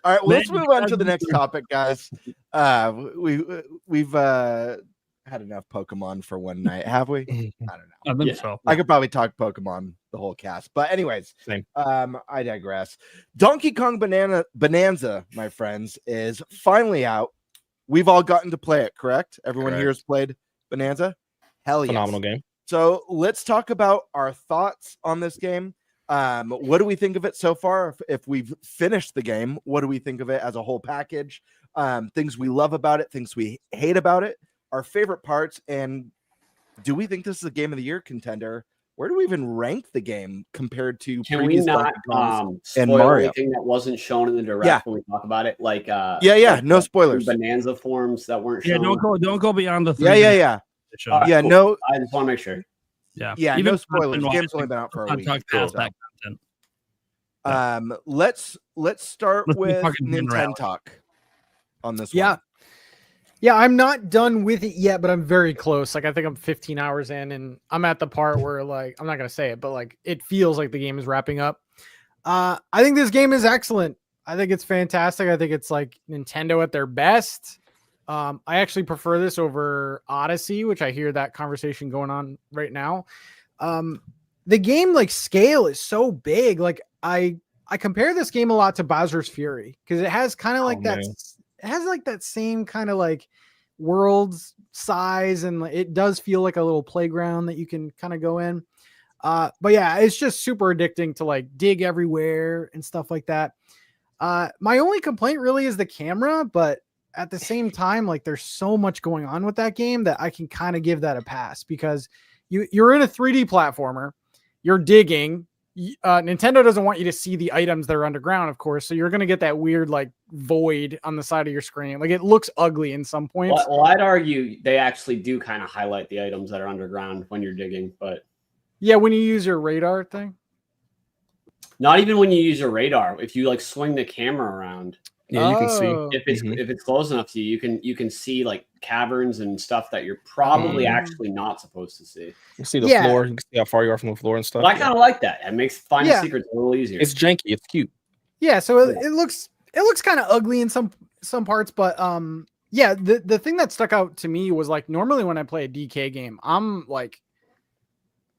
All right, well, let's move on to the next topic, guys. We've had enough Pokemon for one night, have we? I don't know. I think so. I could probably talk Pokemon the whole cast, but anyways, Same. I digress. Donkey Kong Bananza, my friends, is finally out. We've all gotten to play it, correct? Everyone here has played Bonanza? Hell yes. Phenomenal game. So let's talk about our thoughts on this game. What do we think of it so far? If we've finished the game, what do we think of it as a whole package? Things we love about it, things we hate about it, our favorite parts, and do we think this is a game of the year contender? Where do we even rank the game compared to previous Donkey Kongs and Mario? Anything that wasn't shown in the direct when we talk about it, like no spoilers. Bonanza forms that weren't shown. Don't go beyond the 3 Yeah. Cool. No. I just want to make sure. Yeah, even no spoilers. The game's only been out for a week. That content. Let's start with Nintendo talk on this one. Yeah, I'm not done with it yet, but I'm very close. Like, I think I'm 15 hours in, and I'm at the part where, like, I'm not going to say it, but, like, it feels like the game is wrapping up. I think this game is excellent. I think it's fantastic. I think it's, like, Nintendo at their best. I actually prefer this over Odyssey, which I hear that conversation going on right now. The game, like, scale is so big. Like, I compare this game a lot to Bowser's Fury because it has kind of like that. It has like that same kind of like world size, and it does feel like a little playground that you can kind of go in. But yeah, it's just super addicting to like dig everywhere and stuff like that. My only complaint really is the camera, but at the same time, like there's so much going on with that game that I can kind of give that a pass because you're in a 3D platformer, you're digging. Nintendo doesn't want you to see the items that are underground, of course. So you're going to get that weird like void on the side of your screen. Like it looks ugly in some points. Well, I'd argue they actually do kind of highlight the items that are underground when you're digging, but yeah, when you use your radar thing. Not even when you use your radar. If you like swing the camera around, you can see if it's close enough to you, you can see like caverns and stuff that you're probably actually not supposed to see. You see the floor, you can see how far you are from the floor and stuff. But I kind of like that. It makes finding secrets a little easier. It's janky. It's cute. Yeah, so it looks kind of ugly in some parts, but yeah, the thing that stuck out to me was like normally when I play a DK game, I'm like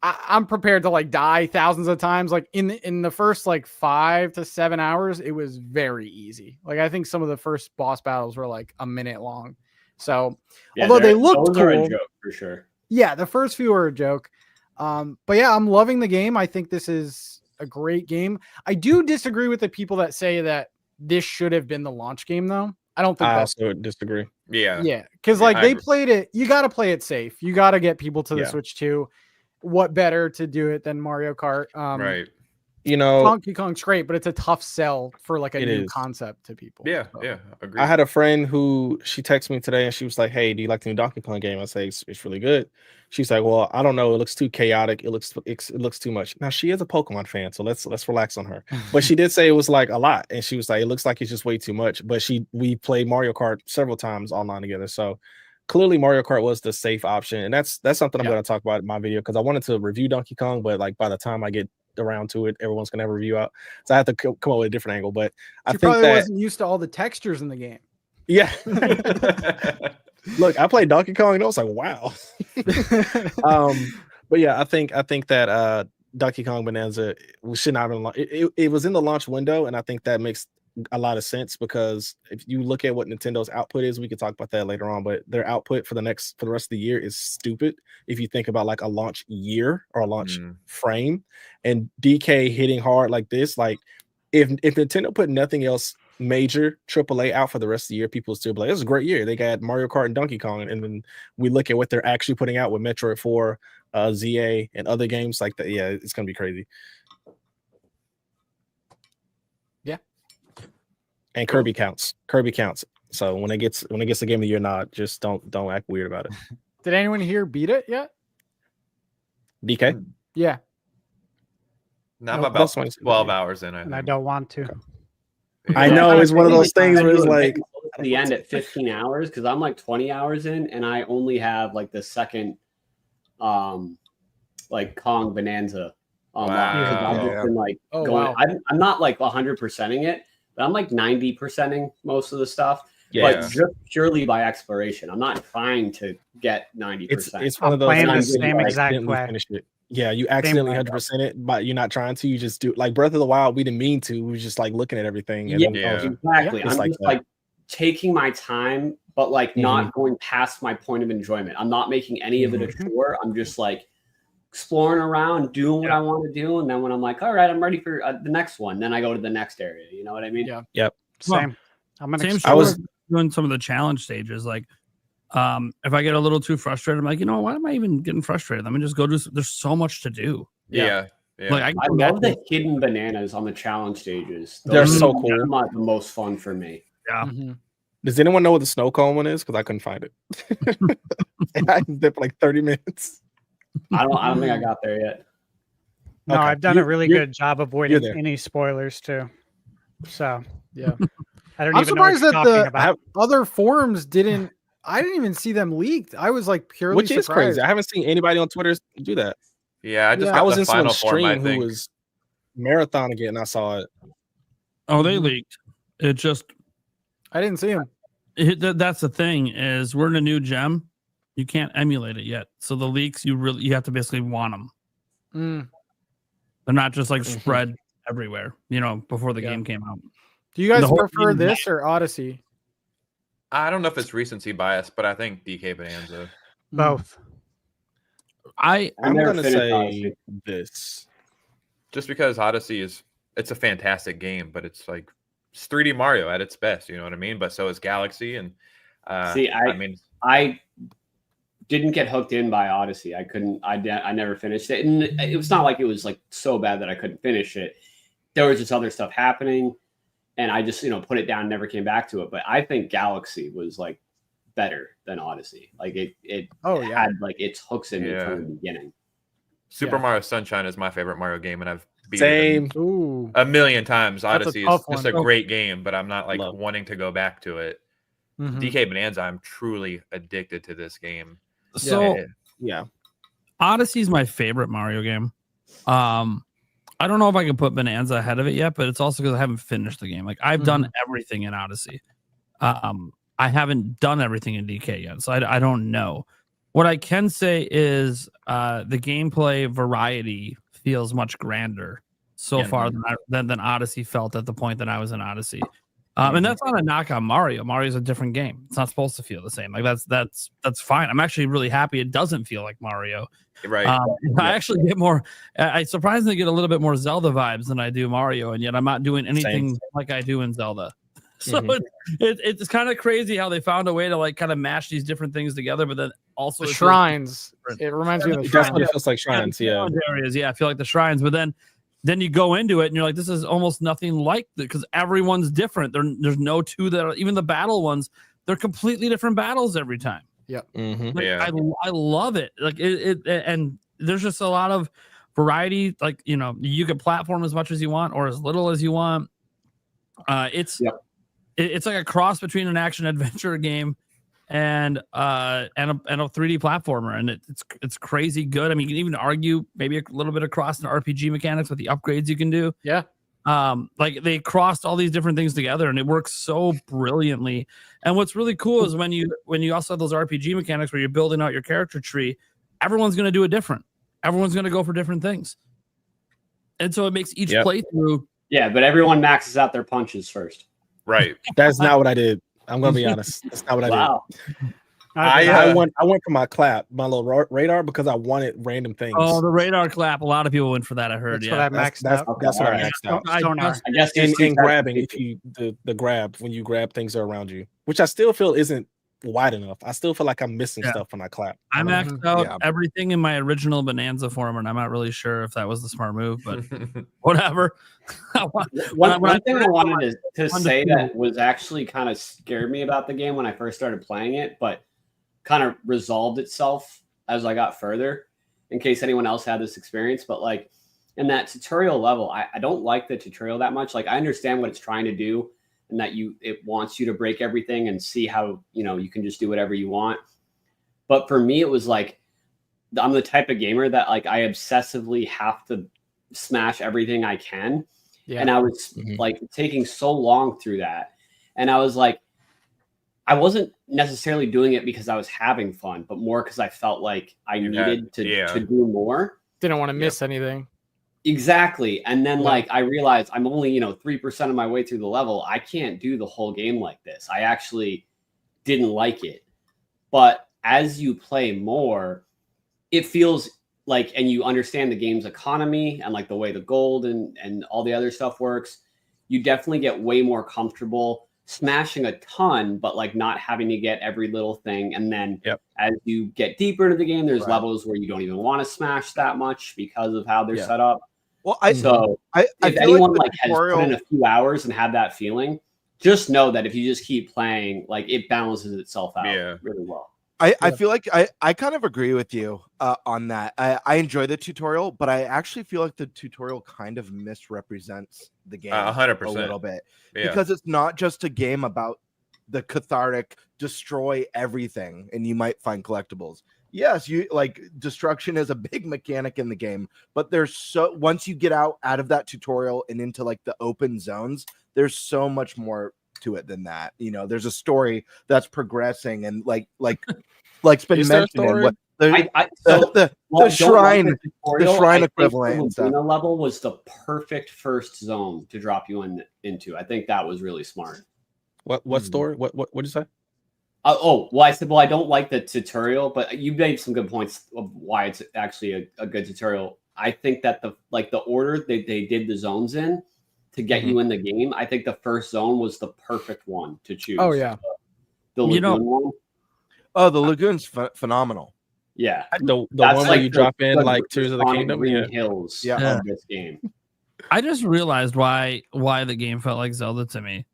I'm prepared to like die thousands of times. Like in the first like 5 to 7 hours, it was very easy. Like I think some of the first boss battles were like a minute long. So although they looked cool, are a joke for sure. Yeah, the first few are a joke. But yeah, I'm loving the game. I think this is a great game. I do disagree with the people that say that this should have been the launch game though. I don't think I also disagree. Yeah. Because like they played it, you got to play it safe. You got to get people to the Switch 2. What better to do it than Mario Kart? Right. You know, Donkey Kong's great, but it's a tough sell for like a new concept to people. Yeah, yeah, agree. I had a friend who she texted me today and she was like, "Hey, do you like the new Donkey Kong game?" I say it's really good. She's like, "Well, I don't know. It looks too chaotic. It looks too much." Now she is a Pokemon fan, so let's relax on her. But she did say it was like a lot, and she was like, "It looks like it's just way too much." But we played Mario Kart several times online together, so clearly Mario Kart was the safe option, and that's something I'm going to talk about in my video because I wanted to review Donkey Kong, but like by the time I get around to it, everyone's gonna have a review out, so I have to come up with a different angle. But I think probably wasn't used to all the textures in the game. Yeah. Look, I played Donkey Kong and I was like, wow. But yeah, I think that Donkey Kong Bananza should not have been it was in the launch window, and I think that makes a lot of sense because if you look at what Nintendo's output is, we can talk about that later on, but their output for the rest of the year is stupid if you think about like a launch year or a launch frame. And DK hitting hard like this, like if Nintendo put nothing else major AAA out for the rest of the year, people still be like, this is a great year. They got Mario Kart and Donkey Kong, and then we look at what they're actually putting out with Metroid 4, ZA, and other games like that. Yeah, it's gonna be crazy. And Kirby counts. So when it gets the game of the year nod, just don't act weird about it. Did anyone here beat it yet? DK? Yeah. No, I'm about 12 hours in. I don't want to. I know it's one of those things where it's like the end at 15 hours because I'm like 20 hours in and I only have like the second like Kong Bananza. I've just been like I'm not like 100%ing it. but I'm like 90%ing most of the stuff. Yeah. But just purely by exploration. I'm not trying to get 90%. It's one of I'm those playing the things where same you exact accidentally way. finish it. Yeah, you accidentally 100% it, but you're not trying to. You just do like Breath of the Wild. We didn't mean to. We was just like looking at everything. And Yeah, then, exactly. it's I'm like just that. like taking my time, but like not going past my point of enjoyment. I'm not making any of it a chore. I'm just like exploring around, doing what I want to do, and then when I'm like, all right, I'm ready for the next one, then I go to the next area. You know what I mean? Yeah. Yep. Same. I'm an Same. I was doing some of the challenge stages. Like, if I get a little too frustrated, I'm like, you know, why am I even getting frustrated? Let me just go do. There's so much to do. Yeah. Like I love the hidden bananas on the challenge stages. They're Those so are cool. the most fun for me. Yeah. Does anyone know what the snow cone one is? Because I couldn't find it. And I was there for like 30 minutes. I don't think I got there yet. No, Okay. I've done a really good job avoiding there. any spoilers too. So Yeah. I don't I'm even know what surprised you're that talking the about. other forums didn't. I didn't even see them leaked. I was like purely Which is surprised. crazy. I haven't seen anybody on Twitter do that. Yeah, I just Yeah. got I was the in final someone's form, I stream who think. was marathon again. I saw it. Oh, they leaked. It just I didn't see him. that's the thing is we're in a new gem. You can't emulate it yet. So the leaks you have to basically want them. Mm. They're not just like spread everywhere. You know, before the game came out. Do you guys The whole prefer game- this or Odyssey? I don't know if it's recency bias, but I think DK Bonanza. Both. I I'm never gonna finished say Odyssey. this. Just because Odyssey it's a fantastic game, but it's like it's 3D Mario at its best, you know what I mean? But so is Galaxy, and See, I mean, I didn't get hooked in by Odyssey. I couldn't. I never finished it, and it was not like it was like so bad that I couldn't finish it. There was just other stuff happening, and I just put it down, and never came back to it. But I think Galaxy was like better than Odyssey. Like it had like its hooks in me from the beginning. Super Yeah. Mario Sunshine is my favorite Mario game, and I've beat Same. it Ooh. a million times. That's a Odyssey is tough just one. a great game, but I'm not like Love. wanting to go back to it. Mhm. DK Bonanza, I'm truly addicted to this game. so Yeah. Odyssey is my favorite Mario game. I don't know if I can put Bonanza ahead of it yet, but it's also because I haven't finished the game. Like I've done everything in Odyssey. I haven't done everything in DK yet, so I don't know. What I can say is the gameplay variety feels much grander so far than Odyssey felt at the point that I was in Odyssey. And that's not a knock on Mario. Mario's a different game. It's not supposed to feel the same. Like that's fine. I'm actually really happy it doesn't feel like Mario. Right. I actually get more. I surprisingly get a little bit more Zelda vibes than I do Mario, and yet I'm not doing anything like I do in Zelda. So it's kind of crazy how they found a way to like kind of mash these different things together, but then also The shrines. It reminds me of the That's what shrines. it feels like shrines. Yeah. areas. Yeah, I feel like the shrines, but then you go into it and you're like, this is almost nothing like that because everyone's different. There's no two that are even the battle ones. They're completely different battles every time. Mm-hmm. Like, Yeah. I love it. Like it and there's just a lot of variety. Like you can platform as much as you want or as little as you want. It's like a cross between an action adventure game and a 3D platformer, and it's crazy good. I mean, you can even argue maybe a little bit across an RPG mechanics with the upgrades you can do. Yeah. Like they crossed all these different things together, and it works so brilliantly. And what's really cool is when you also have those RPG mechanics where you're building out your character tree, everyone's going to do it different. Everyone's going to go for different things, and so it makes each playthrough. Yeah, but everyone maxes out their punches first. Right. That's not what I did. I'm gonna be honest. That's not what I did. Wow. I went for my clap, my little radar, because I wanted random things. Oh, the radar clap. A lot of people went for that. I heard. That's yeah, what I maxed out. That's what I Alright. maxed out. Sonar. I guess And there's two types of grabbing, if people. you the grab when you grab things that are around you, which I still feel isn't wide enough. I still feel like I'm missing stuff when I clap. I maxed out Yeah. everything in my original Bonanza form, and I'm not really sure if that was the smart move, but whatever. One thing I wanted to say that was actually kind of scared me about the game when I first started playing it, but kind of resolved itself as I got further, in case anyone else had this experience. But like in that tutorial level, I don't like the tutorial that much. Like I understand what it's trying to do, and that it wants you to break everything and see how you can just do whatever you want. But for me, it was like I'm the type of gamer that like I obsessively have to smash everything I can. Yeah. And I was like taking so long through that. And I was like, I wasn't necessarily doing it because I was having fun, but more because I felt like I needed to do more. Didn't want to miss anything. Exactly. And then like I realized I'm only, 3% of my way through the level. I can't do the whole game like this. I actually didn't like it. But as you play more, it feels like, and you understand the game's economy and like the way the gold and all the other stuff works, you definitely get way more comfortable smashing a ton, but like not having to get every little thing. And then as you get deeper into the game, there's levels where you don't even want to smash that much because of how they're set up. Well, I if anyone like has put in a few hours and had that feeling, just know that if you just keep playing, like it balances itself out really well. I feel like I kind of agree with you on that. I enjoy the tutorial, but I actually feel like the tutorial kind of misrepresents the game 100% a little bit because it's not just a game about the cathartic destroy everything and you might find collectibles. Yes, you like destruction is a big mechanic in the game, but there's once you get out of that tutorial and into like the open zones, there's so much more to it than that. There's a story that's progressing and like's been mentioned. What the shrine equivalent and stuff. The level was the perfect first zone to drop you into. I think that was really smart. What story? What did you say? I said, I don't like the tutorial, but you made some good points of why it's actually a good tutorial. I think that the order they did the zones in to get you in the game, I think the first zone was the perfect one to choose. Oh yeah, the lagoon one. Oh, the lagoon's phenomenal. Yeah, the one where you drop in like Tears of the Kingdom. Green Hills of this game. I just realized why the game felt like Zelda to me.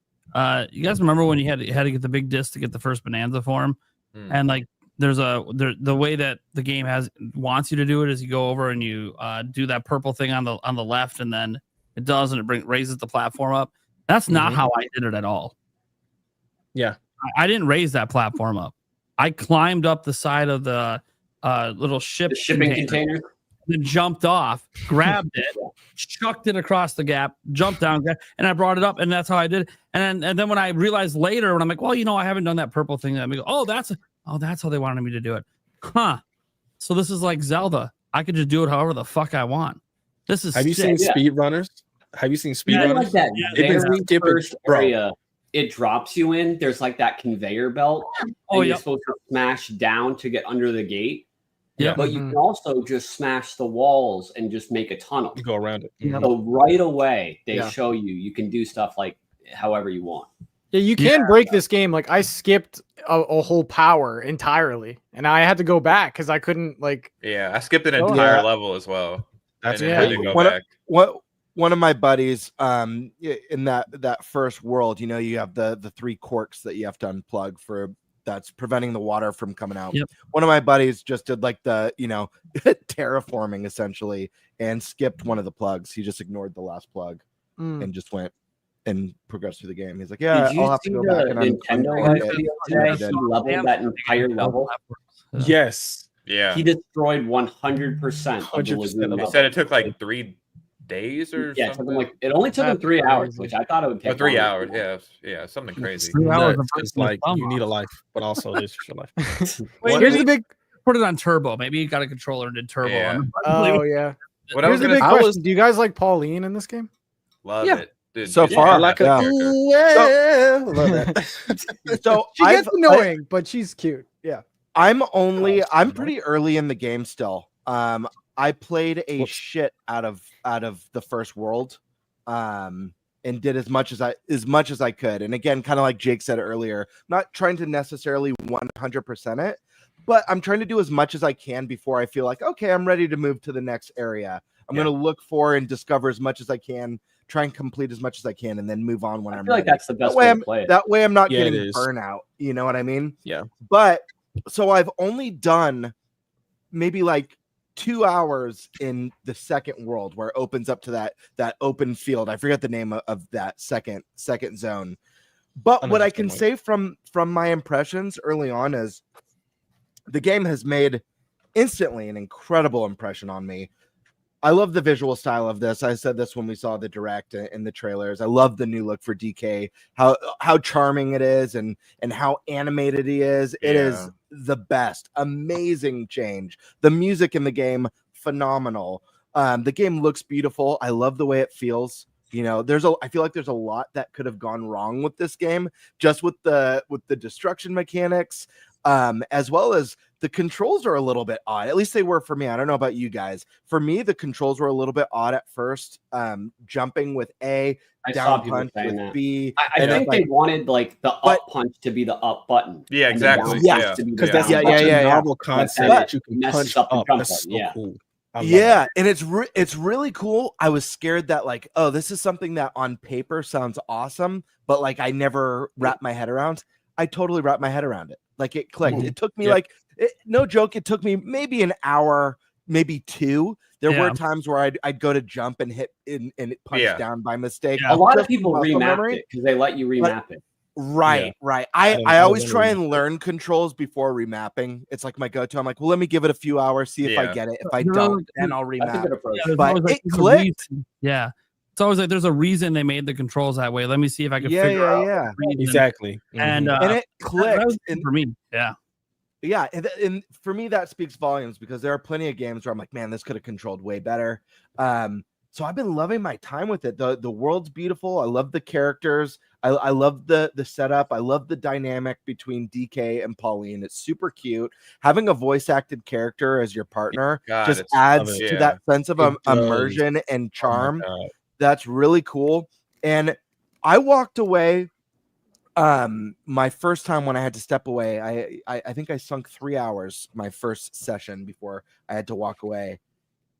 You guys remember when you had to get the big disc to get the first Bonanza form, and like there's the way that the game wants you to do it is you go over and you do that purple thing on the left, and then it does and it raises the platform up. That's not how I did it at all. Yeah, I didn't raise that platform up. I climbed up the side of the little shipping container. Then jumped off, grabbed it, chucked it across the gap, jumped down, and I brought it up, and that's how I did it. And then when I realized later, when I'm like, I haven't done that purple thing, I'm like, that's how they wanted me to do it, huh? So this is like Zelda. I could just do it however the fuck I want. This is. Have you seen speedrunners? Have you seen speedrunners? Like that very first area it drops you in. There's like that conveyor belt, and you're supposed to smash down to get under the gate. Yeah, but you can also just smash the walls and just make a tunnel. You go around it. So right away, they show you can do stuff like however you want. Yeah, you can break this game. Like I skipped a whole power entirely, and I had to go back because I couldn't like. Yeah, I skipped an entire level as well. That's had to go back. One of my buddies, in that first world, you have the 3 corks that you have to unplug that's preventing the water from coming out. Yep. One of my buddies just did like the, terraforming essentially and skipped one of the plugs. He just ignored the last plug and just went and progressed through the game. He's like, I'll have to go back and leveled that entire level. Yes. Yeah. He destroyed 100%. He said it took like 3 days or something. It only took him 3 hours, which I thought it would take 3 hours. Yeah, something crazy. 3 hours. It's like you need a life, but also this is your life. Here's the big. Put it on turbo. Maybe you got a controller and did turbo. Yeah. Oh yeah. Here's the big question: do you guys like Pauline in this game? Love it. Dude, so far, I like love that. So she gets annoying, but she's cute. Yeah. I'm pretty early in the game still. I played a shit out of the first world, and did as much as I could. And again, kind of like Jake said earlier, not trying to necessarily 100% it, but I'm trying to do as much as I can before I feel like, okay, I'm ready to move to the next area. I'm going to look for and discover as much as I can, try and complete as much as I can, and then move on when I'm ready. Like that's the best way to play it. That way I'm not getting burnout. You know what I mean? Yeah. But so I've only done maybe like 2 hours in the second world where it opens up to that open field. I forget the name of that second zone. But what I can say from my impressions early on is the game has made instantly an incredible impression on me. I love the visual style of this. I said this when we saw the direct in the trailers. I love the new look for DK, how charming it is and how animated he is. It is the best. Amazing change. The music in the game, phenomenal. The game looks beautiful. I love the way it feels. You know, I feel like there's a lot that could have gone wrong with this game, just with the destruction mechanics, as well as the controls are a little bit odd. At least they were for me. I don't know about you guys. For me, the controls were a little bit odd at first. Jumping with A, down punch with B. I think they wanted like the up punch to be the up button. Yeah, exactly. Yeah, because that's such a novel concept that you can punch up. That's so cool. Yeah, and it's really cool. I was scared that like, oh, this is something that on paper sounds awesome, but like I never wrapped my head around. I totally wrapped my head around it. Like it clicked. It took me no joke. It took me maybe an hour, maybe 2. There were times where I'd go to jump and hit and punch down by mistake. A lot of people remap it because they let you remap it. Right. I always try and learn controls before remapping. It's like my go-to. I'm like, well, let me give it a few hours, see if I get it. If I don't, then I'll remap. But it clicked. Yeah. It's always like there's a reason they made the controls that way. Let me see if I can figure out. Exactly. And it clicked for me. Yeah, and for me that speaks volumes because there are plenty of games where I'm like, man, this could have controlled way better. So I've been loving my time with it. The world's beautiful. I love the characters. I love the setup. I love the dynamic between DK and Pauline. It's super cute. Having a voice acted character as your partner just adds to that sense of immersion and charm. That's really cool. And I walked away. My first time when I had to step away, I think I sunk 3 hours my first session before I had to walk away,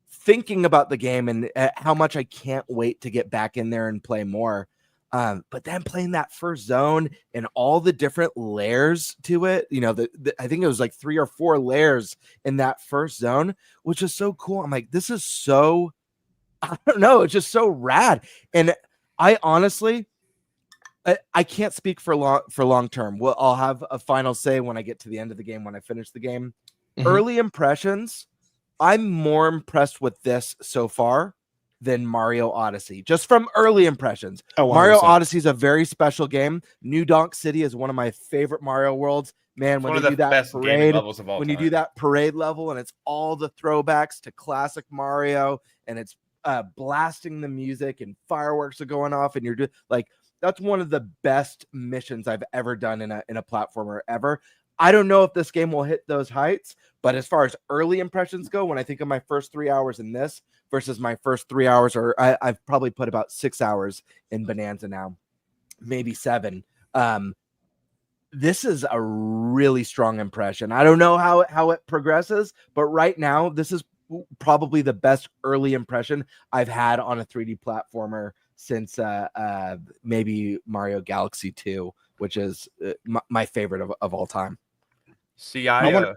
thinking about the game and how much I can't wait to get back in there and play more. But then playing that first zone and all the different layers to it, you know, I think it was like 3 or 4 layers in that first zone, which is so cool. I'm like, this is so, I don't know, it's just so rad. And I honestly, I can't speak for long term. Well, I'll have a final say when I get to the end of the game, when I finish the game. Early impressions, I'm more impressed with this so far than Mario Odyssey, just from early impressions. Mario Odyssey is a very special game. New Donk City is one of my favorite Mario worlds. Man, when they do that parade, when you do that parade level and it's all the throwbacks to classic Mario and it's blasting the music and fireworks are going off and you're doing like, that's one of the best missions I've ever done in a platformer ever. I don't know if this game will hit those heights, but as far as early impressions go, when I think of my first 3 hours in this versus my first 3 hours, or I've probably put about 6 hours in Bonanza now, maybe 7. This is a really strong impression. I don't know how it progresses, but right now, this is probably the best early impression I've had on a 3D platformer since maybe Mario Galaxy 2, which is my favorite of all time. See, oh,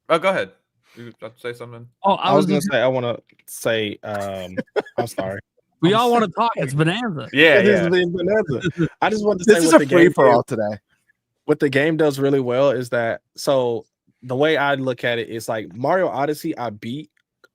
go ahead. You want to say something? Oh, I was going to say, I want to say, I'm sorry. We all want to talk. It's Bonanza. Yeah. Bonanza. I just want to say this is a free for all today. What the game does really well is that, so the way I look at it is like Mario Odyssey, I beat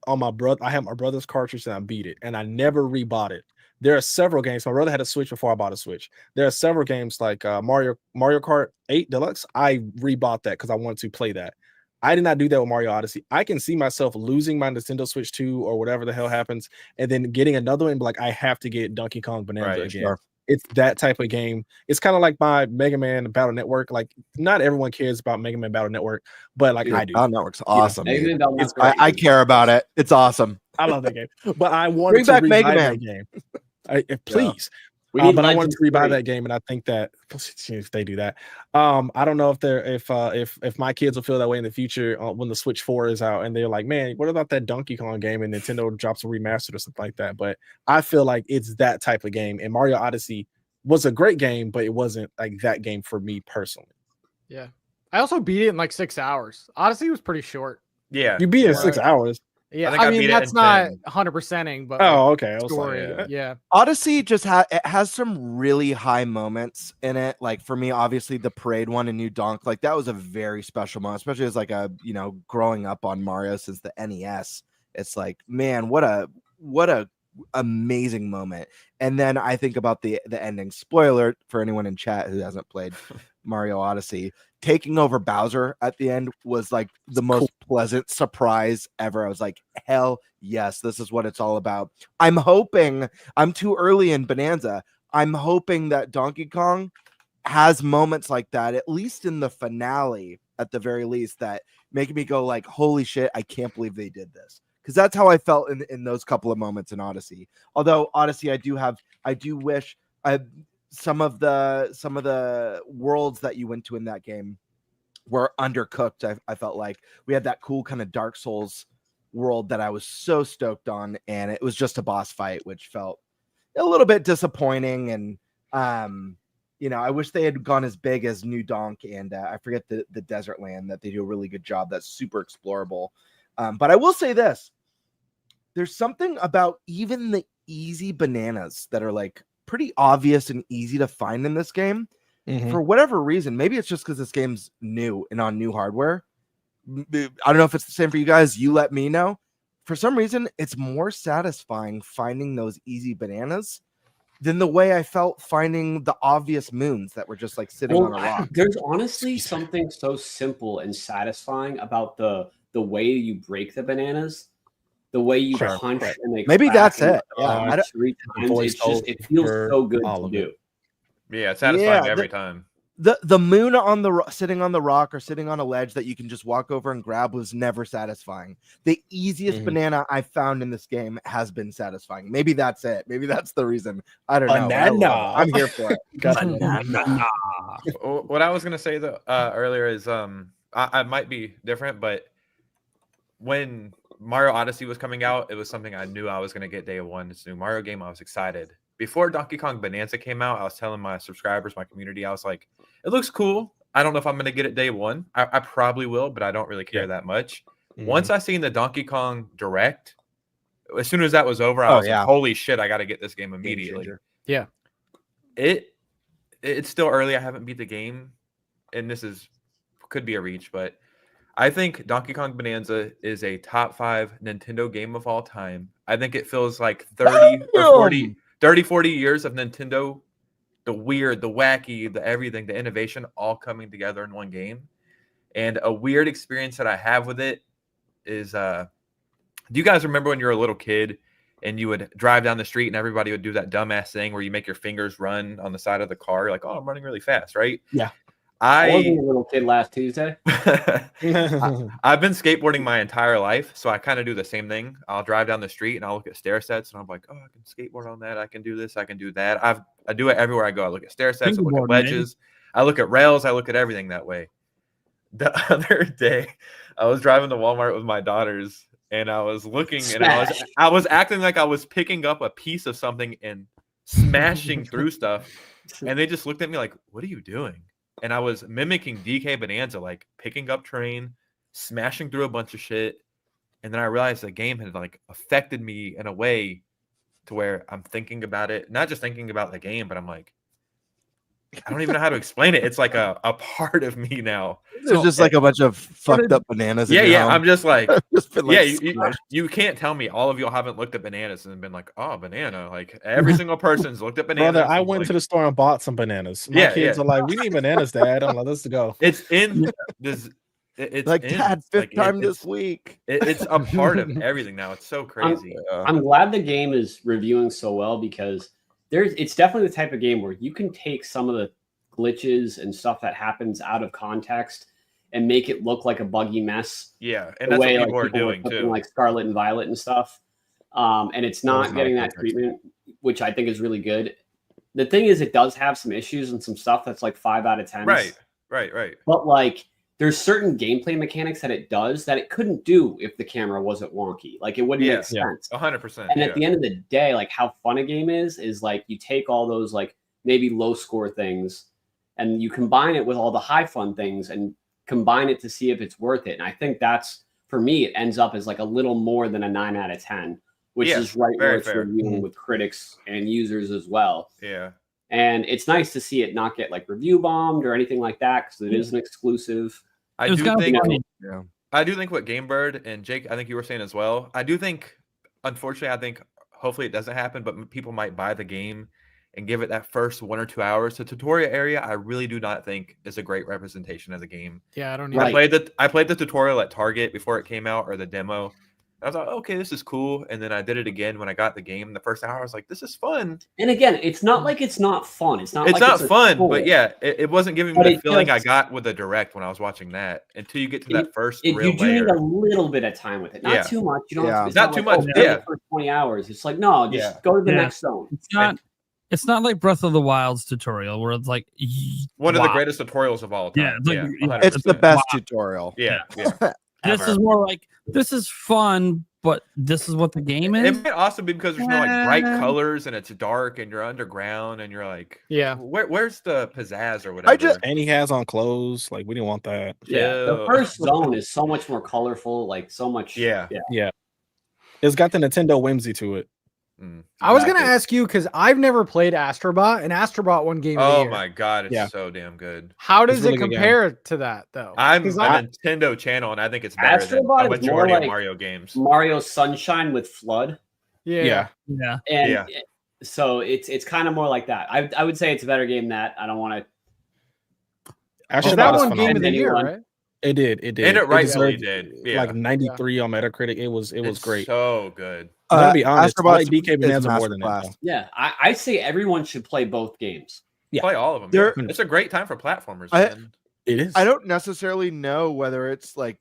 on my brother. I have my brother's cartridge and I beat it, and I never rebought it. There are several games. My brother had a Switch before I bought a Switch. There are several games like Mario Kart 8 Deluxe. I rebought that because I wanted to play that. I did not do that with Mario Odyssey. I can see myself losing my Nintendo Switch 2 or whatever the hell happens, and then getting another one. But like, I have to get Donkey Kong Bananza again. Sure. It's that type of game. It's kind of like my Mega Man Battle Network. Like, not everyone cares about Mega Man Battle Network, but like, I do. Battle Network's awesome. I care about it. It's awesome. I love that game. But I wanted to rebuy that game. Please. But I wanted to rebuy that game, and I think that if they do that, I don't know if my kids will feel that way in the future when the Switch 4 is out, and they're like, man, what about that Donkey Kong game? And Nintendo drops a remastered or something like that. But I feel like it's that type of game, and Mario Odyssey was a great game, but it wasn't like that game for me personally. Yeah, I also beat it in like 6 hours. Odyssey was pretty short. Yeah, you beat it in 6 hours. Yeah, I mean that's not 100%ing, but okay. Story, yeah. Odyssey just has some really high moments in it. Like for me, obviously the parade one in New Donk, like that was a very special moment, especially as like a growing up on Mario since the NES. it's like, man, what a amazing moment. And then I think about the ending. Spoiler for anyone in chat who hasn't played Mario Odyssey, taking over Bowser at the end was like the most pleasant surprise ever. I was like, hell yes, this is what it's all about. I'm hoping, I'm too early in Bonanza, I'm hoping that Donkey Kong has moments like that, at least in the finale, at the very least, that make me go like, holy shit, I can't believe they did this. Because that's how I felt in those couple of moments in Odyssey. Although Odyssey, I do wish some of the worlds that you went to in that game were undercooked. I felt like we had that cool kind of Dark Souls world that I was so stoked on, and it was just a boss fight, which felt a little bit disappointing. And I wish they had gone as big as New Donk and I forget the Desert Land, that they do a really good job. That's super explorable. But I will say this, there's something about even the easy bananas that are like pretty obvious and easy to find in this game. For whatever reason, maybe it's just because this game's new and on new hardware. I don't know if it's the same for you guys. You let me know. For some reason, it's more satisfying finding those easy bananas than the way I felt finding the obvious moons that were just like sitting on a rock. There's honestly something so simple and satisfying about the way you break the bananas, the way you punch and they maybe that's it. Yeah, 3 times. It feels so good to do. Yeah, it's satisfying every time. The moon on the sitting on the rock or sitting on a ledge that you can just walk over and grab was never satisfying. The easiest banana I found in this game has been satisfying. Maybe that's it. Maybe that's the reason. I don't know. I'm here for it. What I was gonna say though earlier is I might be different, but when Mario Odyssey was coming out, it was something I knew I was gonna get day one. It's a new Mario game. I was excited. Before Donkey Kong Bonanza came out, I was telling my subscribers, my community, I was like, it looks cool. I don't know if I'm going to get it day one. I probably will, but I don't really care that much. Once I seen the Donkey Kong Direct, as soon as that was over, I was like, holy shit, I got to get this game immediately. Yeah. It's still early. I haven't beat the game, and could be a reach, but I think Donkey Kong Bonanza is a top 5 Nintendo game of all time. I think it feels like 30 or 40 years of Nintendo, the weird, the wacky, the everything, the innovation all coming together in one game. And a weird experience that I have with it is, do you guys remember when you were a little kid and you would drive down the street and everybody would do that dumbass thing where you make your fingers run on the side of the car? You're like, oh, I'm running really fast, right? Yeah. I wasn't a little kid last Tuesday. I've been skateboarding my entire life, so I kind of do the same thing. I'll drive down the street and I'll look at stair sets and I'm like, oh, I can skateboard on that. I can do this. I can do that. I do it everywhere I go. I look at stair sets, I look at ledges, I look at rails, I look at everything that way. The other day, I was driving to Walmart with my daughters and I was looking and I was acting like I was picking up a piece of something and smashing through stuff. And they just looked at me like, what are you doing? And I was mimicking DK Bonanza, like picking up terrain, smashing through a bunch of shit. And then I realized the game had like affected me in a way to where I'm thinking about it, not just thinking about the game, but I'm like, I don't even know how to explain it. It's like a part of me now. There's just like a bunch of fucked up bananas. Yeah. I'm just like, like you can't tell me all of y'all haven't looked at bananas and been like, oh, banana. Like every single person's looked at bananas. Brother, I went to the store and bought some bananas. My kids are like, we need bananas, Dad. I'm like, let's go. It's in this. It's like, Dad, fifth time this week. It's a part of everything now. It's so crazy. I'm glad the game is reviewing so well because it's definitely the type of game where you can take some of the glitches and stuff that happens out of context and make it look like a buggy mess. Yeah, and that's what people are doing too, like Scarlet and Violet and stuff. And it's not getting that treatment, which I think is really good. The thing is, it does have some issues and some stuff that's like 5 out of 10. Right. But like, there's certain gameplay mechanics that it does that it couldn't do if the camera wasn't wonky. Like it wouldn't make sense. 100%. And at the end of the day, like how fun a game is like you take all those like maybe low score things and you combine it with all the high fun things and combine it to see if it's worth it. And I think that's, for me, it ends up as like a little more than a 9 out of 10, which is right where it's reviewing with critics and users as well. Yeah. And it's nice to see it not get like review bombed or anything like that because it is an exclusive. I do think I do think what Game Bird and Jake, I think you were saying as well. I do think, unfortunately, I think hopefully it doesn't happen, but people might buy the game and give it that first 1 or 2 hours. The tutorial area, I really do not think is a great representation of the game. Yeah, I don't Right. I played the tutorial at Target before it came out, or the demo. I was like, okay, this is cool. And then I did it again when I got the game. The first hour, I was like, this is fun. And again, it's not like it's not fun. It's not It's like not a fun, chore. but yeah, it wasn't giving But me the it feeling I just- got with the Direct when I was watching that until you get to that first real You do layer. need a little bit of time with it. Not Yeah. too much. You don't have to, it's Not too like, much, play yeah. the first 20 hours. It's like, no, just Yeah. go to the Yeah. next zone. It's not like Breath of the Wild's tutorial where it's like One of the wow. greatest tutorials of all time. Yeah, it's like- yeah. 100%. It's the best tutorial. Yeah, yeah. This ever. is more like this is fun, but this is what the game is. It might also be because there's no like bright colors and it's dark and you're underground and you're like, Yeah. where's the pizzazz or whatever? And he has on clothes. Like we didn't want that. Yeah. The Ew. first zone is so much more colorful, like so much. Yeah. It's got the Nintendo whimsy to it. I was gonna Exactly. ask you because I've never played Astrobot, and Astrobot won Game of the Oh Year. my god, it's Yeah. so damn good. How does really it good game. compare to that though? I'm 'Cause a Nintendo channel and I think it's better than Astrobot a is more majority of like Mario games. Mario Sunshine with Flood. yeah. yeah. And Yeah. so it's kind of more like that. I would say it's a better game than that. I don't want to. So Astrobot that is won Game of the phenomenal. Year, Anyone? right? It did. It did. And it rightfully deserved, did. Yeah. Like 93 on Metacritic. It was It's great. so good. I'm gonna be honest. I like Astrobot's DK is Bonanza more than that. masterclass. though. Yeah, I say everyone should play both games. Yeah. Play all of them. There- yeah. It's a great time for platformers, I- man. It is. I don't necessarily know whether it's like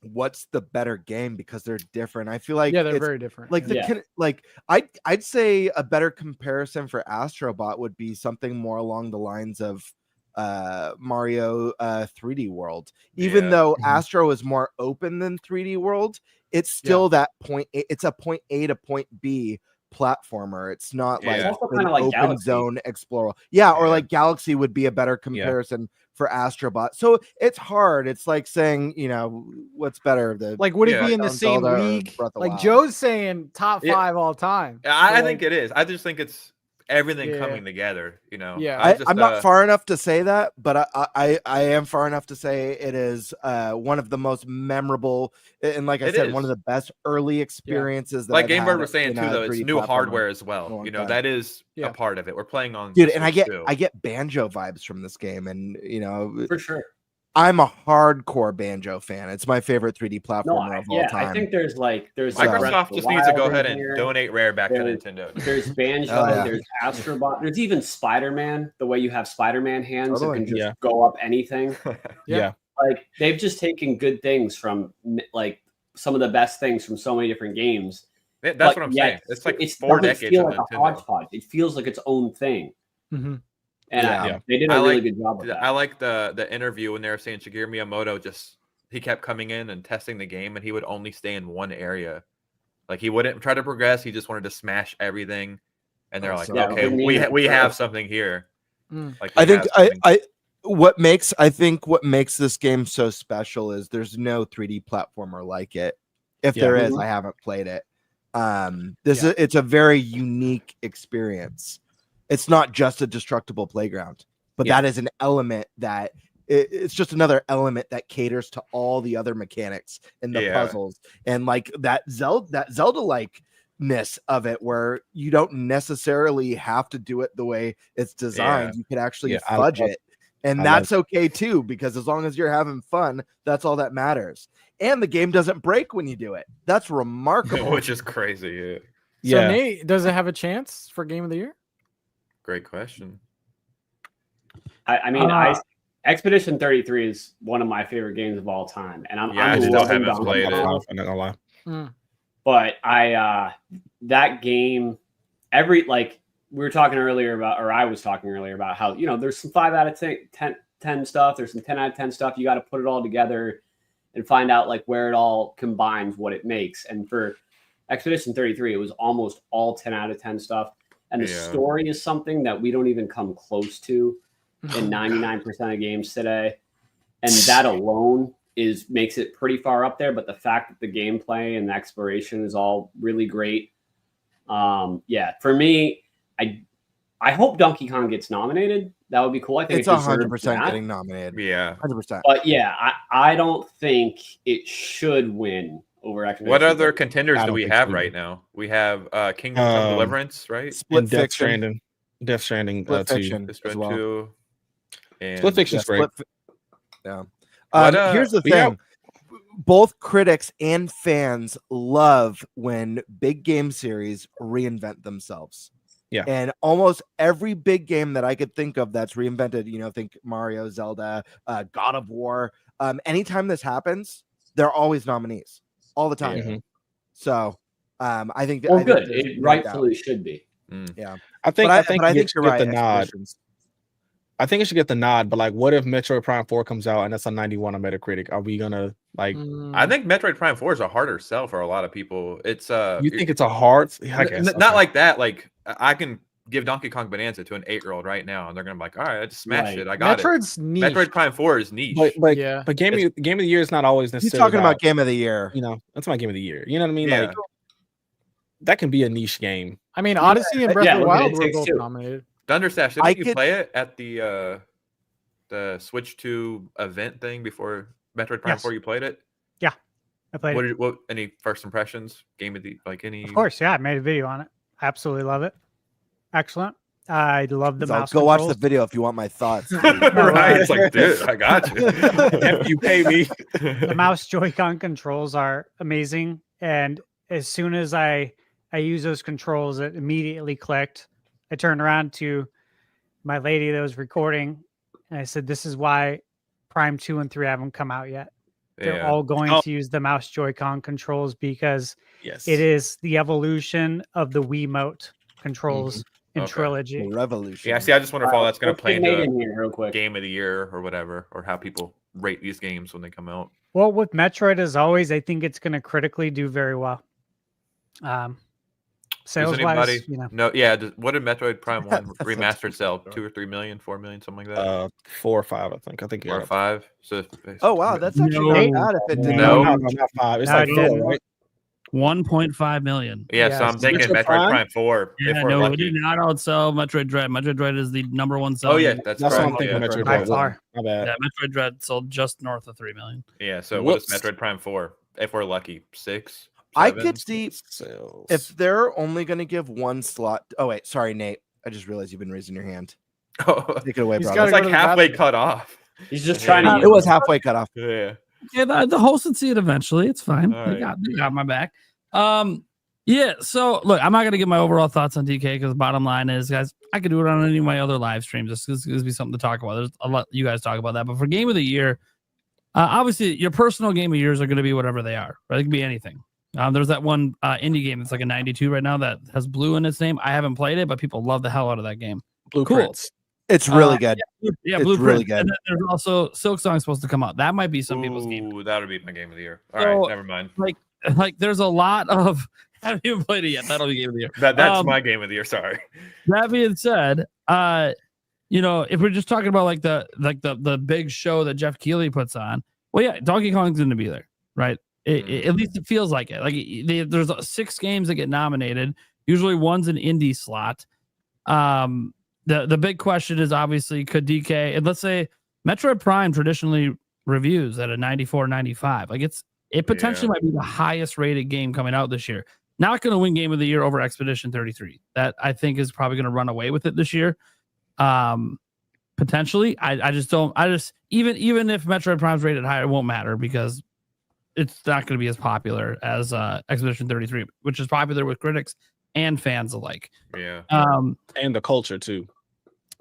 what's the better game because they're different. I feel like Yeah, they're it's, very different. like the Yeah. like I'd say a better comparison for Astrobot would be something more along the lines of Mario 3D World. Even Yeah. though Mhm. Astro is more open than 3D World, it's still that point. It's a point A to point B platformer. It's not Yeah. like It's also an kinda like open Galaxy. zone explorer. Yeah, or Yeah. like Galaxy would be a better comparison for Astrobot. So it's hard. It's like saying, what's better, the Like, would it Yeah. be in the Sounds same Zelda or league? Breath of the Like Wild? Joe's saying top Yeah. 5 all time. I So, think it is. I just think it's everything Yeah. coming together, Yeah. I'm not far enough to say that, but I am far enough to say it is one of the most memorable and, like I It said, is. one of the best early experiences. That like I've Game had Bird was saying in too, a though, it's 3D new platformer. hardware as a well. long You know, time. that is Yeah. a part of it. We're playing on Dude, the and I Switch, get too. I get banjo vibes from this game, and For sure. I'm a hardcore banjo fan. It's my favorite 3D No, platformer of all time. I think there's So- Breath Microsoft of just the needs to go Wild ahead in and here. donate Rare back to There's- Nintendo. There's Banjo, Oh, yeah. there's Astrobot, there's even Spider-Man, the way you have Spider-Man hands Totally. that can just Yeah. go up anything. Yeah. Like they've just taken good things from like some of the best things from so many different games. That's but what I'm yet saying. It's like it 4 doesn't decades feel of like a Nintendo. hodgepodge. It feels like its own thing. Mhm. And Yeah. they did I a really like- good job with that. I like the interview when they were saying Shigeru Miyamoto he kept coming in and testing the game, and he would only stay in one area. Like he wouldn't try to progress. He just wanted to smash everything. And they're Oh, like, so- okay, Yeah, we sure. have something here. Mm. Like I we think have something. I think what makes this game so special is there's no 3D platformer like it. If Yeah. there is, Mhm. I haven't played it. It's a very unique experience. It's not just a destructible playground, but Yeah. that is an element that it's just another element that caters to all the other mechanics and the Yeah. puzzles and like that Zelda likeness of it, where you don't necessarily have to do it the way it's designed. You could actually Yeah, I fudge love- it, and I that's okay too, because as long as you're having fun, that's all that matters. And the game doesn't break when you do it. That's remarkable. Which is crazy. Yeah. So Yeah. Nate, does it have a chance for Game of the Year? Great question. I mean, Expedition 33 is one of my favorite games of all time, and I'm I still loving haven't Donkey played it. Kong. I'm not gonna lie. But that game, like we were talking earlier about, or I was talking earlier about how, there's some 5 out of 10 stuff. There's some 10 out of 10 stuff. You got to put it all together and find out like where it all combines, what it makes. And for Expedition 33, it was almost all 10 out of 10 stuff. And the Yeah. story is something that we don't even come close to in 99% of games today. And that alone makes it pretty far up there. But the fact that the gameplay and the exploration is all really great. For me, I hope Donkey Kong gets nominated. that would be cool. I think It's it deserves 100% that. getting nominated. Yeah. 100%. But yeah, I don't think it should win over Expedition. What other 33. contenders I do don't we think have so right either. now? We have Kingdom Come Deliverance, right? Split And Death Fiction. Stranding. Death Stranding Split 2. Fiction This as one well. too. And Split Fiction's great. Yeah. What, Here's the we got- thing. Both critics and fans love when big game series reinvent themselves. Yeah. And almost every big game that I could think of that's reinvented, think Mario, Zelda, God of War. Anytime this happens, they're always nominees all the time. Mhm. So I think Well, I think good. there's It no rightfully should be. Yeah. I think But I think but I it think should you're get right. the nod. Expeditions. I think it should get the nod, but like, what if Metroid Prime 4 comes out and that's a 91 on Metacritic? Are we gonna like? I think Metroid Prime 4 is a harder sell for a lot of people. It's You think it's a hard? I guess not okay. like that. Like I can give Donkey Kong Bonanza to an 8-year-old right now, and they're gonna be like, "All right, I just smashed Right. it. I got Metroid's it." niche. Metroid Prime 4 is niche. But Yeah. game of the year is not always He's necessarily talking about game of the year. that's my game of the year. You know what I mean? Yeah. Like that can be a niche game. I mean, Odyssey and Breath yeah, of the look at Wild It were Takes both Two. nominated. Thunderstash, I didn't you could- play it at the Switch 2 event thing before Metroid Prime Yes. 4? You played it? I played What it. did what any first impressions? Game of the any Of course, yeah, I made a video on it. Absolutely love it. Excellent. I love the So mouse go watch controls. the video if you want my thoughts. right. It's like, dude, I got you. If you pay me, The mouse Joy-Con controls are amazing, and as soon as I use those controls, it immediately clicked. I turned around to my lady that was recording, and I said, "This is why Prime 2 and 3 haven't come out yet. They're Yeah. all going Oh. to use the mouse Joy-Con controls because yes, it is the evolution of the Wiimote controls in Okay. Trilogy." Revolution. Yeah, see, I just wonder if all that's going to Let's play get Nate into in here real quick. game of the year or whatever, or how people rate these games when they come out. Well, with Metroid, as always, I think it's going to critically do very well. Sales Does anybody wise, you know, no? Yeah. What did Metroid Prime 1 remastered sell? 2 or 3 million, 4 million, something like that, 4 or 5, I think. I think or yeah. 5. So Oh wow, that's actually No. not bad if it did No. not. not 5. It's No, like it 4, didn't. right? 1.5 million. yeah. So Yes. I'm thinking Metroid Metroid Prime? Prime 4. Yeah, if we're no, it lucky. did not outsell Metroid Dread. Metroid Dread is the number one seller. Oh yeah, that's That's what correct. I'm thinking. Yeah. Metroid By Dread. far. My bad. Yeah, Metroid Dread sold just north of 3 million. Yeah. So what is Whoops. Metroid Prime 4? If we're lucky, 6. I 7? could see Sales. if they're only going to give one slot. Oh wait, sorry, Nate. I just realized you've been raising your hand. Oh, Take it away, He's brother. it's gotta like go to the halfway bathroom. cut off. He's just trying to. It was halfway cut off. Yeah. Yeah, the host would see it eventually. It's fine. All They right. got my back. Yeah. So look, I'm not gonna get my overall thoughts on DK because the bottom line is, guys, I could do it on any of my other live streams. This gives me something to talk about. There's a lot you guys talk about that, but for game of the year, obviously your personal game of years are going to be whatever they are. Right? It can be anything. There's that one indie game that's like a 92 right now that has blue in its name. I haven't played it, but people love the hell out of that game. Blueprints. It's really good. Yeah, It's Blueprint. really good. And then there's also Silk Song supposed to come out. That might be some people's game. Ooh, that would be my game of the year. All So- right, never mind. Like there's a lot of haven't even played it yet. That'll be game of the year. That's my game of the year. Sorry. That being said, if we're just talking about like the big show that Jeff Keighley puts on, well, yeah, Donkey Kong's going to be there, right? At least it feels like it. Like there's 6 games that get nominated. Usually one's an indie slot. The big question is obviously could DK, and let's say Metroid Prime traditionally reviews at a 94, 95. Like it potentially might be the highest rated game coming out this year. Not going to win game of the year over Expedition 33. That I think is probably going to run away with it this year. Potentially, I just even if Metroid Prime's rated higher, it won't matter because it's not going to be as popular as Expedition 33, which is popular with critics and fans alike. Yeah. And the culture too.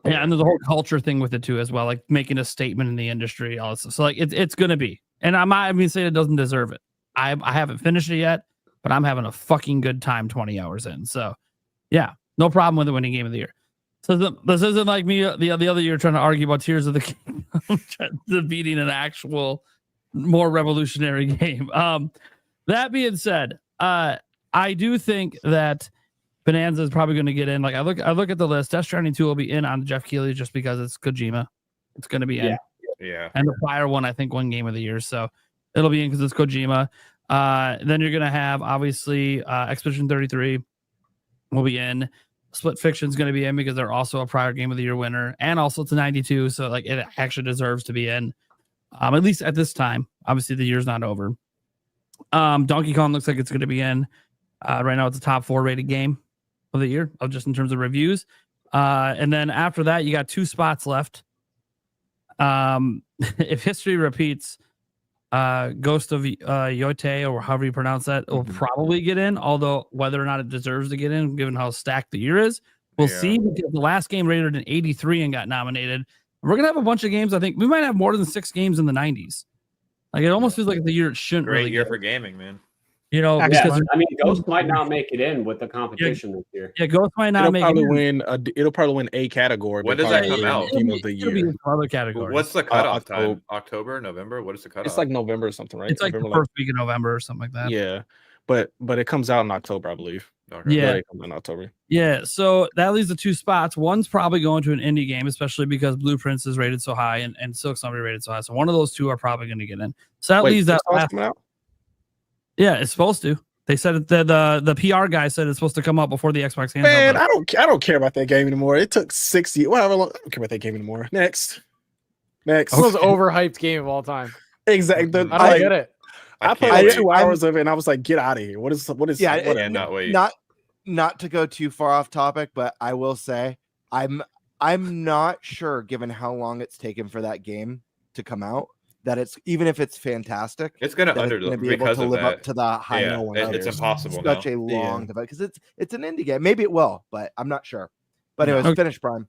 Yeah, and there's a whole culture thing with it too, as well, like making a statement in the industry, all this stuff. So like it's going to be, and I'm not even saying it doesn't deserve it. I haven't finished it yet, but I'm having a fucking good time 20 hours in. So yeah, no problem with the winning game of the year. So this isn't like me the other year trying to argue about Tears of the Kingdom, the beating an actual more revolutionary game. That being said, I do think that Bonanza is probably going to get in. Like I look at the list. Death Stranding 2 will be in on Jeff Keighley just because it's Kojima. It's going to be in. Yeah. And the Fire one, I think, won game of the year. So it'll be in because it's Kojima. Then you're going to have, obviously, Expedition 33 will be in. Split Fiction's going to be in because they're also a prior Game of the Year winner, and also it's a 92, so like it actually deserves to be in. At least at this time. Obviously, the year's not over. Donkey Kong looks like it's going to be in. Right now, it's a top 4 rated game of the year, just in terms of reviews. And then after that, you got 2 spots left. If history repeats, Ghost of Yote, or however you pronounce that, will probably get in. Although whether or not it deserves to get in, given how stacked the year is, we'll see. Because the last game rated an 83 and got nominated. We're gonna have a bunch of games. I think we might have more than 6 games in the 90s. Like it almost feels like the year it shouldn't. Great really year get. for gaming, man. You know, Yeah, because I mean, Ghost might not make it in with the competition this year. Yeah, Ghost might not It'll make probably it. win. It'll probably win a category. When but does that probably come win out? Game of the It'll be year. in some other categories. What's the cutoff time? October. October, November? What is the cutoff? It's like November or something, right? It's like November, the first week of November or something like that. yeah, but it comes out in October, I believe. Okay. Yeah. It comes out in October. Yeah, so that leaves the 2 spots. One's probably going to an indie game, especially because Blueprints is rated so high and Silk Summer rated so high. So one of those 2 are probably going to get in. So that leaves that last. Coming out? Yeah, it's supposed to. They said it, the PR guy said it's supposed to come out before the Xbox handheld. Man, I don't care about that game anymore. It took 6 years. Whatever. I don't care about that game anymore. Next. It's the most overhyped game of all time. Exactly. I don't get it. I can't played wait. 2 hours of it and I was like, get out of here. What is Yeah, what Cannot wait. Not to go too far off topic, but I will say I'm not sure, given how long it's taken for that game to come out, that it's, even if it's fantastic, It's going to that it's gonna be able because to of live that. up to the high Yeah, no one. it's impossible Such now. a long development, because it's an indie game. Maybe it will, but I'm not sure. But anyways, Okay. finish Prime.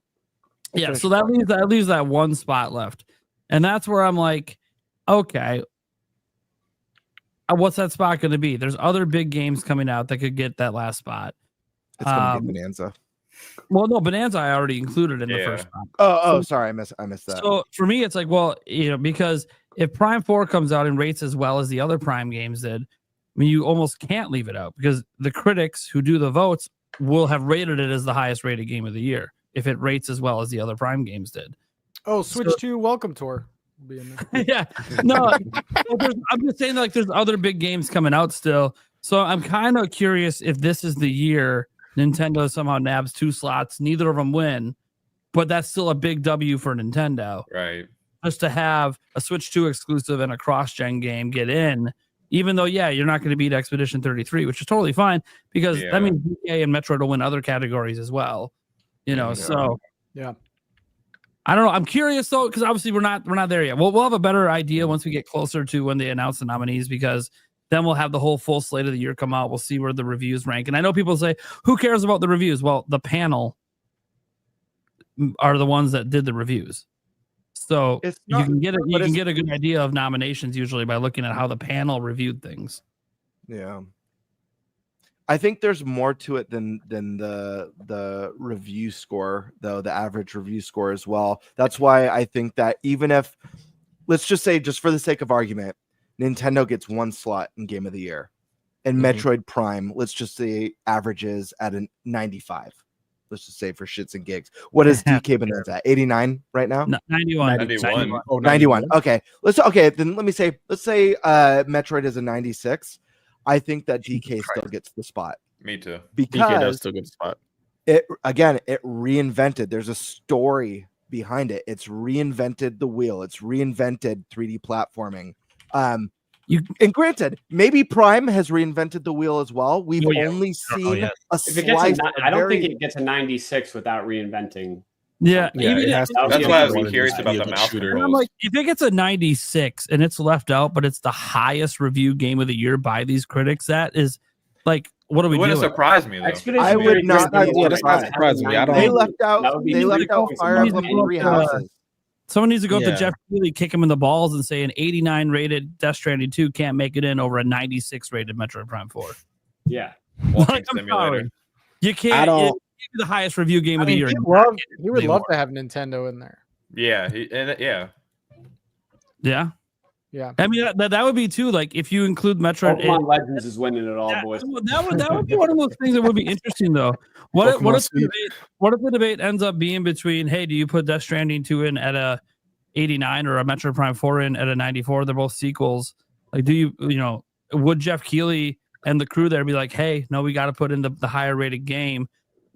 Yeah, Finish so that Prime. leaves that 1 spot left. And that's where I'm like, okay, what's that spot going to be? There's other big games coming out that could get that last spot. It's gonna be Bonanza. Well, no, Bonanza I already included in the first spot. Oh, sorry, I missed that. So for me, it's like, well, because if Prime 4 comes out and rates as well as the other Prime games did, I mean, you almost can't leave it out because the critics who do the votes will have rated it as the highest rated game of the year if it rates as well as the other Prime games did. Oh, Switch 2 Welcome Tour will be in there. Yeah, no, I'm just saying, like, there's other big games coming out still. So I'm kind of curious if this is the year Nintendo somehow nabs 2 slots, neither of them win, but that's still a big W for Nintendo. Right. Just to have a Switch 2 exclusive and a cross-gen game get in, even though, yeah, you're not going to beat Expedition 33, which is totally fine because that means DK and Metroid will win other categories as well. So yeah. I don't know. I'm curious though, because obviously we're not there yet. We'll have a better idea once we get closer to when they announce the nominees, because then we'll have the whole full slate of the year come out. We'll see where the reviews rank. And I know people say, who cares about the reviews? Well, the panel are the ones that did the reviews. So you can get a good idea of nominations usually by looking at how the panel reviewed things. Yeah. I think there's more to it than the review score, though, the average review score as well. That's why I think that even if, let's just say, just for the sake of argument, Nintendo gets 1 slot in Game of the Year, and Metroid Prime, let's just say, averages at a 95. Let's just say for shits and gigs. What is DK Bananza at? 89 right now? 91. 91. Oh, 91. Okay. Let's say Metroid is a 96. I think that DK still gets the spot. Me too. Because DK does still get the spot. it reinvented. There's a story behind it. It's reinvented the wheel. It's reinvented 3D platforming. And granted, maybe Prime has reinvented the wheel as well. We've only seen a slice. I don't think it gets a 96 without reinventing. Yeah, that's why I was curious about the mouse controls. I'm like, if it gets a 96 and it's left out, but it's the highest review game of the year by these critics, that is like, what are we doing? It wouldn't surprise me though. I would not. That's not surprising me. They left out Fire Emblem 3 Houses. Someone needs to go up to Jeff Keighley, kick him in the balls, and say an 89 rated Death Stranding 2 can't make it in over a 96 rated Metroid Prime 4. Yeah, like, I'm sorry. You can't. It's the highest review game of the year. He would love to have Nintendo in there. Yeah, Yeah. I mean, that would be too. Like, if you include Metroid, Pokemon Legends is winning it all, boys. That would be one of those things that would be interesting, though. What if the debate ends up being between, hey, do you put Death Stranding 2 in at a 89 or a Metroid Prime 4 in at a 94? They're both sequels. Like, would Jeff Keighley and the crew there be like, hey, no, we got to put in the higher rated game?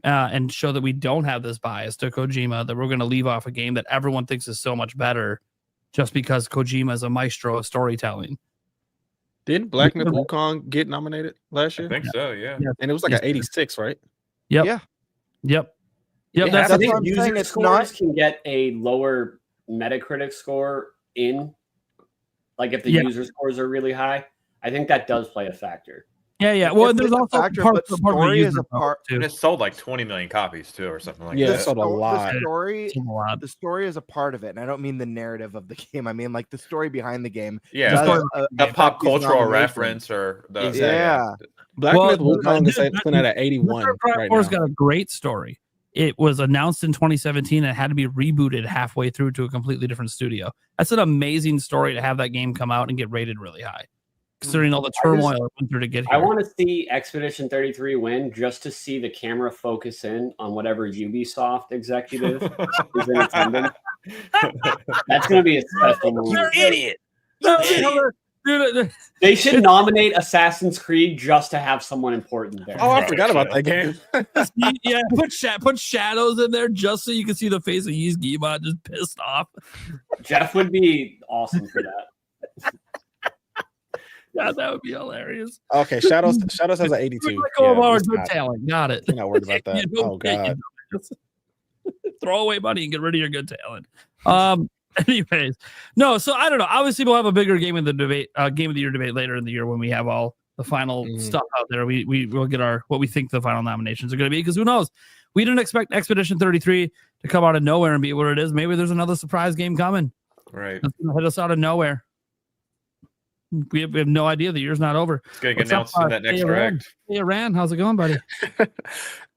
and show that we don't have this bias to Kojima, that we're going to leave off a game that everyone thinks is so much better just because Kojima is a maestro of storytelling. Didn't Black Myth Wukong get nominated last year? I think so, yeah. And it was like an 86, right? Yep. Yeah. Yep. That's that's I think what I'm saying, user it's scores not- can get a lower Metacritic score in, like if the Yeah. user scores are really high. I think that does play a factor. Yeah. Well, It's there's a also factor, part but of story user is a vote, part. too. And it sold like 20 million copies too, or something like Yeah, that. it sold a lot. The story, It's a lot. the story is a part of it, and I don't mean the narrative of the game. I mean like the story behind the game. Yeah, does, a affect pop these cultural nominations. reference or the Yeah. Black Well, Myth Wukong is dude, sitting at 81 right now. has got a great story. It was announced in 2017 and it had to be rebooted halfway through to a completely different studio. That's an amazing story to have that game come out and get rated really high, considering all the turmoil it went through to get here. I want to see Expedition 33 win just to see the camera focus in on whatever Ubisoft executive is in attendance. That's going to be a special moment. idiot. Dude, They should nominate Assassin's Creed just to have someone important there. Oh, I forgot about that game. yeah, put shadows in there just so you can see the face of Yeez Gibot just pissed off. Jeff would be awesome for that. Yeah, that would be hilarious. Okay, Shadows has an 82. Our it's good not- talent. Got it. You're not worried about that. You Oh don't get- god. Throw away money and get rid of your good talent. Anyways, no. So I don't know. Obviously, we'll have a bigger game of the year debate later in the year when we have all the final stuff out there. We will get our what we think the final nominations are going to be, because who knows? We didn't expect Expedition 33 to come out of nowhere and be what it is. Maybe there's another surprise game coming. Right. That's going to hit us out of nowhere. We have no idea. The year's not over. It's going to What's get up, announced in that next direct. Hey, Rand, how's it going, buddy?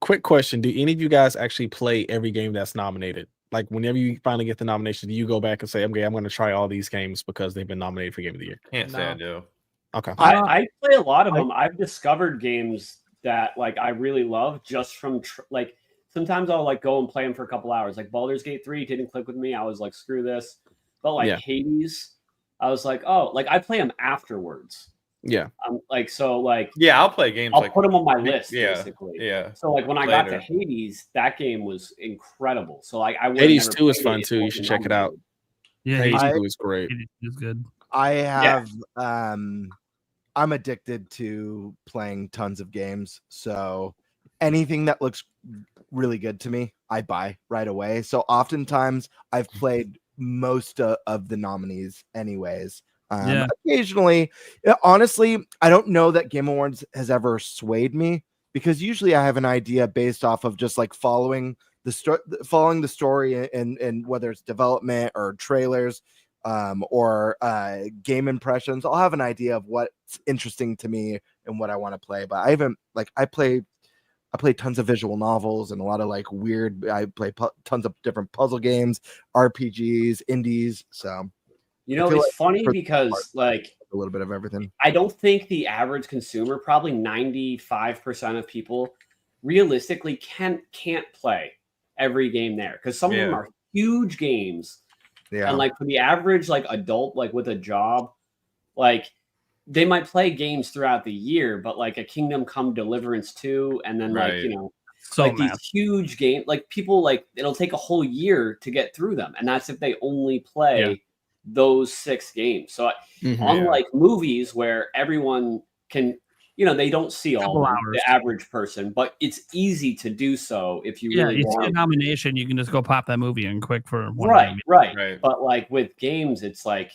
Quick question: do any of you guys actually play every game that's nominated? Like, whenever you finally get the nomination, do you go back and say, "Okay, I'm going to try all these games because they've been nominated for Game of the Year"? Can't say I do. Okay. I play a lot of them. I've discovered games that like I really love just from like sometimes I'll like go and play them for a couple hours. Like Baldur's Gate 3 didn't click with me. I was like, screw this. But like Hades, I was like, oh, like I play them afterwards. Yeah. Like so like Yeah, I'll play games. I'll like put them on my list yeah, basically. Yeah. So like when I got to Later. Hades, that game was incredible. So like I would Hades 2 is fun too. You should check it out. Yeah, Hades I- 2 is great. it's good. I have I'm addicted to playing tons of games, so anything that looks really good to me I buy right away. So oftentimes I've played most of the nominees anyways. Occasionally, honestly, I don't know that Game Awards has ever swayed me, because usually I have an idea based off of just like following the story and whether it's development or trailers or game impressions. I'll have an idea of what's interesting to me and what I want to play. But I haven't I play tons of visual novels and a lot of like weird. I play tons of different puzzle games, RPGs, indies. So You know, it's funny because like a little bit of everything. I don't think the average consumer, probably 95% of people, realistically can't play every game there, because some of them are huge games. Yeah. And like for the average like adult, like with a job, like they might play games throughout the year, but like a Kingdom Come Deliverance 2, and then like, you know, So like these huge games, like people like it'll take a whole year to get through them. And that's if they only play those 6 games. So unlike movies where everyone can, you know, they don't see all of them, the average person, but it's easy to do so if you really you want. see a nomination, you can just go pop that movie in quick for one. Right. But like with games, it's like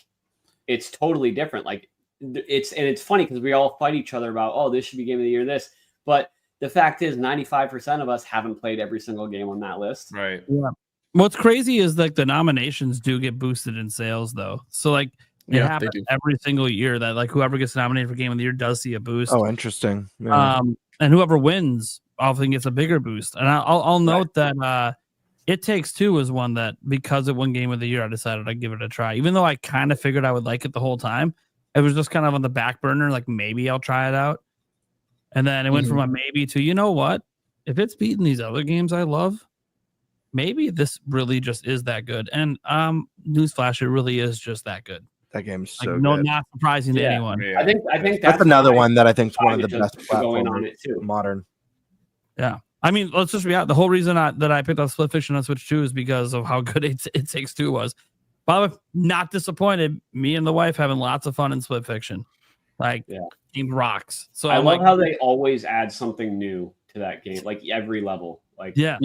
it's totally different. Like it's funny because we all fight each other about, oh, this should be game of the year, this, but the fact is 95% of us haven't played every single game on that list. Right. Yeah. What's crazy is like the nominations do get boosted in sales though. So like it happens every single year that like whoever gets nominated for Game of the Year does see a boost. Oh, interesting. Yeah. And whoever wins often gets a bigger boost. And I'll note that It Takes Two was one that, because it won Game of the Year, I decided I'd give it a try. Even though I kind of figured I would like it the whole time, it was just kind of on the back burner. Like maybe I'll try it out. And then it went from a maybe to, you know what? If it's beating these other games I love, maybe this really just is that good. And newsflash, it really is just that good. That game's like, so no, good. not surprising to anyone. Yeah. I think that's another one that I think is one of the best going on platforms it too. modern. Yeah. I mean, let's just be out. The whole reason that I picked up Split Fiction on Switch 2 is because of how good It Takes Two was. By the way, not disappointed. Me and the wife having lots of fun in Split Fiction. Like, game rocks. So I I'm love like, how they always add something new to that game, like every level. Like, yeah.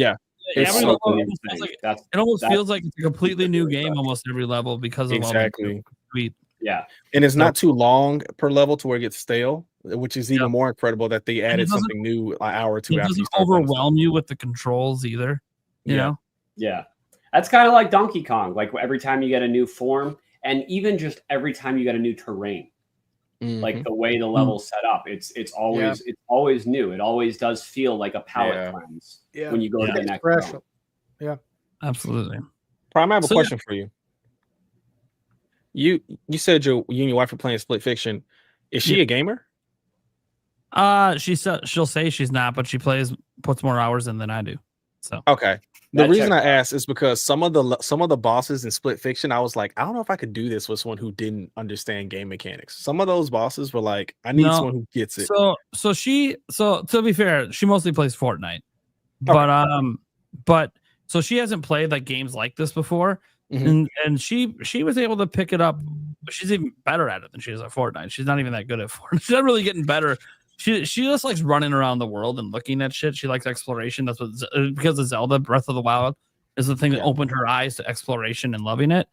It's Every so level, cool. it almost feels like it's a completely new game almost every level because of all Exactly. the sweet. Yeah. And it's not too long per level to where it gets stale, which is even more incredible that they added something new an hour or two It after doesn't you start playing. overwhelm you with the controls either. You know? Yeah. That's kind of like Donkey Kong. Like every time you get a new form, and even just every time you get a new terrain. Like the way the level's set up, it's always new. It always does feel like a palette cleanse when you go to the next round. Yeah, absolutely. Prime, I have a question for you. You said you and your wife are playing Split Fiction. Is she a gamer? She'll say she's not, but she puts more hours in than I do. So okay. The reason I asked is because some of the bosses in Split Fiction, I was like, I don't know if I could do this with someone who didn't understand game mechanics. Some of those bosses were like, I need someone who gets it. So to be fair, she mostly plays Fortnite, but so she hasn't played like games like this before, and she was able to pick it up. She's even better at it than she is at Fortnite. She's not even that good at Fortnite. She's not really getting better. She just likes running around the world and looking at shit. She likes exploration. That's what, because of Zelda Breath of the Wild is the thing that opened her eyes to exploration and loving it.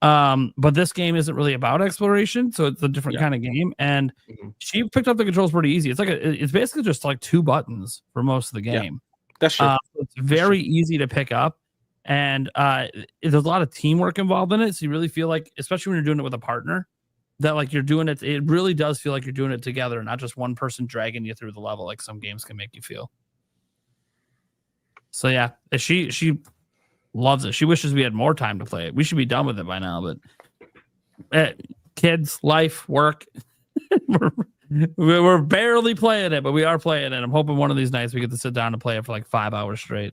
But this game isn't really about exploration, so it's a different kind of game. And she picked up the controls pretty easy. It's basically just like 2 buttons for most of the game. That's true. It's very easy to pick up, and there's a lot of teamwork involved in it. So you really feel like, especially when you're doing it with a partner, that like you're doing it. It really does feel like you're doing it together, not just one person dragging you through the level, like some games can make you feel. So yeah, she loves it. She wishes we had more time to play it. We should be done with it by now, but kids, life, work. we're barely playing it, but we are playing it. I'm hoping one of these nights we get to sit down and play it for like 5 hours straight.